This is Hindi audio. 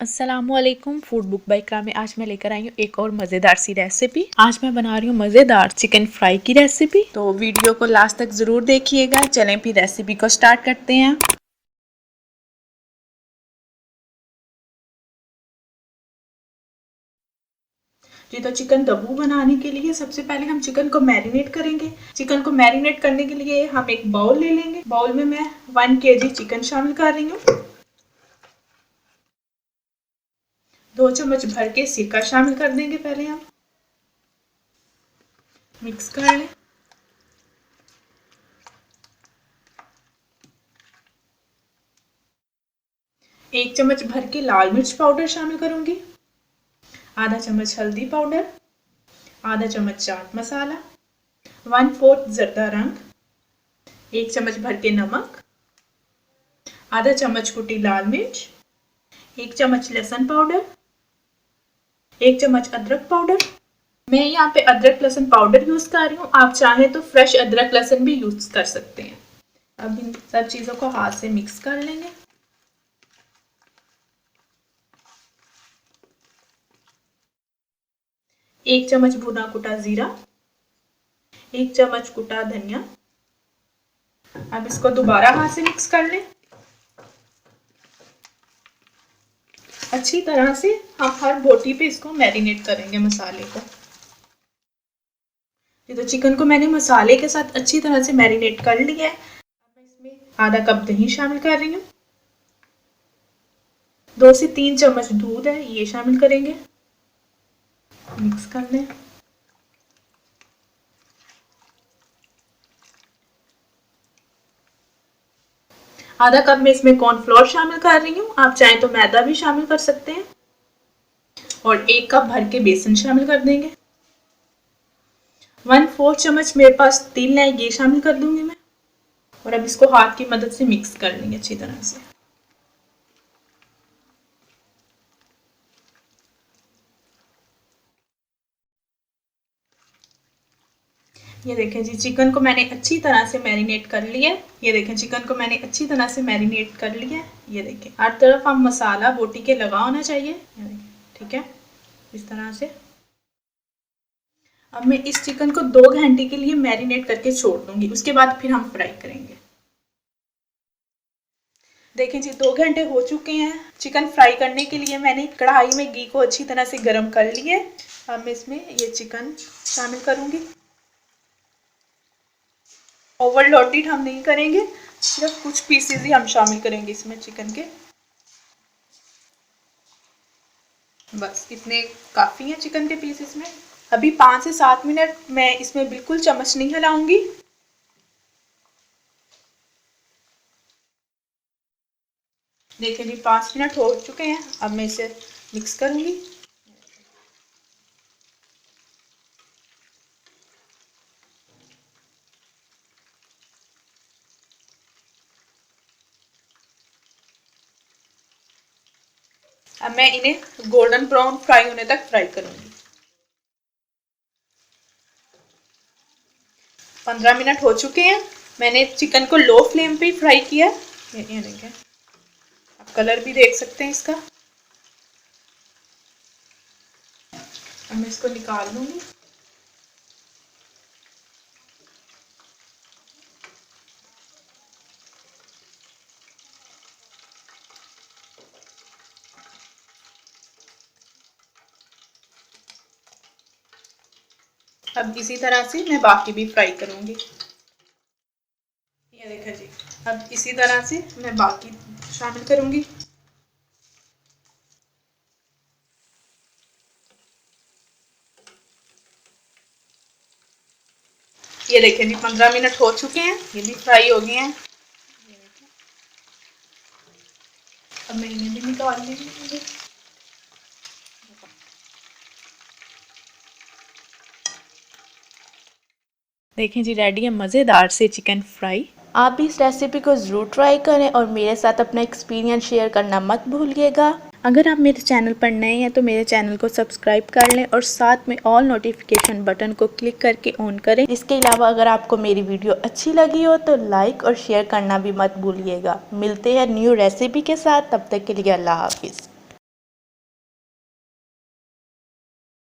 अस्सलामुअलैकुम। फूड बुक बाय इकरा में आज मैं लेकर आई हूँ एक और मज़ेदार सी रेसिपी। आज मैं बना रही हूँ मज़ेदार चिकन फ्राई की रेसिपी, तो वीडियो को लास्ट तक ज़रूर देखिएगा। चलें फिर रेसिपी को स्टार्ट करते हैं। जी, तो चिकन दबू बनाने के लिए सबसे पहले हम चिकन को मैरिनेट करेंगे। चिकन को मैरिनेट करने के लिए हम एक बाउल ले लेंगे। बाउल में मैं 1 kg चिकन शामिल कर रही हूँ। 2 चम्मच भर के सिरका शामिल कर देंगे। पहले हम मिक्स कर लें। 1 चम्मच भर के लाल मिर्च पाउडर शामिल करूंगी। आधा चम्मच हल्दी पाउडर, आधा चम्मच चाट मसाला, 1/4 जर्दा रंग, 1 चम्मच भर के नमक, आधा चम्मच कुटी लाल मिर्च, 1 चम्मच लहसुन पाउडर, 1 चम्मच अदरक पाउडर। मैं यहाँ पे अदरक लहसुन पाउडर यूज कर रही हूँ, आप चाहें तो फ्रेश अदरक लहसुन भी यूज कर सकते हैं। अब इन सब चीजों को हाथ से मिक्स कर लेंगे। एक चम्मच भुना कुटा जीरा, 1 चम्मच कुटा धनिया। अब इसको दोबारा हाथ से मिक्स कर लें। अच्छी तरह से हम हर बोटी पे इसको मैरिनेट करेंगे मसाले को। ये तो चिकन को मैंने मसाले के साथ अच्छी तरह से मैरिनेट कर लिया है। अब मैं इसमें आधा कप दही शामिल कर रही हूँ। 2 से 3 चम्मच दूध है, ये शामिल करेंगे। मिक्स कर लें। आधा कप में इसमें कॉर्नफ्लोर शामिल कर रही हूँ, आप चाहें तो मैदा भी शामिल कर सकते हैं। और 1 कप भर के बेसन शामिल कर देंगे। 1/4 चम्मच मेरे पास तिल है, ये शामिल कर दूंगी मैं। और अब इसको हाथ की मदद से मिक्स कर लेंगे अच्छी तरह से। ये देखें जी, चिकन को मैंने अच्छी तरह से मैरिनेट कर लिया है। ये देखें, चिकन को मैंने अच्छी तरह से मैरिनेट कर लिया है। ये देखें, हर तरफ हम मसाला बोटी के लगा होना चाहिए। ये देखें, ठीक है, इस तरह से। अब मैं इस चिकन को 2 घंटे के लिए मैरिनेट करके छोड़ दूंगी, उसके बाद फिर हम फ्राई करेंगे। देखें जी, 2 घंटे हो चुके हैं। चिकन फ्राई करने के लिए मैंने कढ़ाई में घी को अच्छी तरह से गर्म कर लिया है। अब मैं इसमें ये चिकन शामिल करूंगी। ओवरलोडेड हम नहीं करेंगे, सिर्फ कुछ पीसेस ही हम शामिल करेंगे इसमें चिकन के। बस इतने काफ़ी हैं चिकन के पीसेस में। अभी 5 से 7 मिनट मैं इसमें बिल्कुल चम्मच नहीं हिलाऊंगी। देखिए जी, 5 मिनट हो चुके हैं। अब मैं इसे मिक्स करूंगी। अब मैं इन्हें गोल्डन ब्राउन फ्राई होने तक फ्राई करूंगी। 15 मिनट हो चुके हैं। मैंने चिकन को लो फ्लेम पे फ्राई किया। ये देखें, आप कलर भी देख सकते हैं इसका। अब मैं इसको निकाल लूंगी। अब इसी तरह से मैं बाकी भी फ्राई करूंगी। ये देखा जी, अब इसी तरह से मैं बाकी शामिल करूंगी। ये देखें जी, 15 मिनट हो चुके हैं, ये भी फ्राई हो गए हैं। अब मैं इन्हें भी निकाल लेंगे। देखें जी, रेडी है मज़ेदार से चिकन फ्राई। आप भी इस रेसिपी को ज़रूर ट्राई करें और मेरे साथ अपना एक्सपीरियंस शेयर करना मत भूलिएगा। अगर आप मेरे चैनल पर नए हैं तो मेरे चैनल को सब्सक्राइब कर लें और साथ में ऑल नोटिफिकेशन बटन को क्लिक करके ऑन करें। इसके अलावा अगर आपको मेरी वीडियो अच्छी लगी हो तो लाइक और शेयर करना भी मत भूलिएगा। मिलते हैं न्यू रेसिपी के साथ, तब तक के लिए अल्लाह हाफिज़।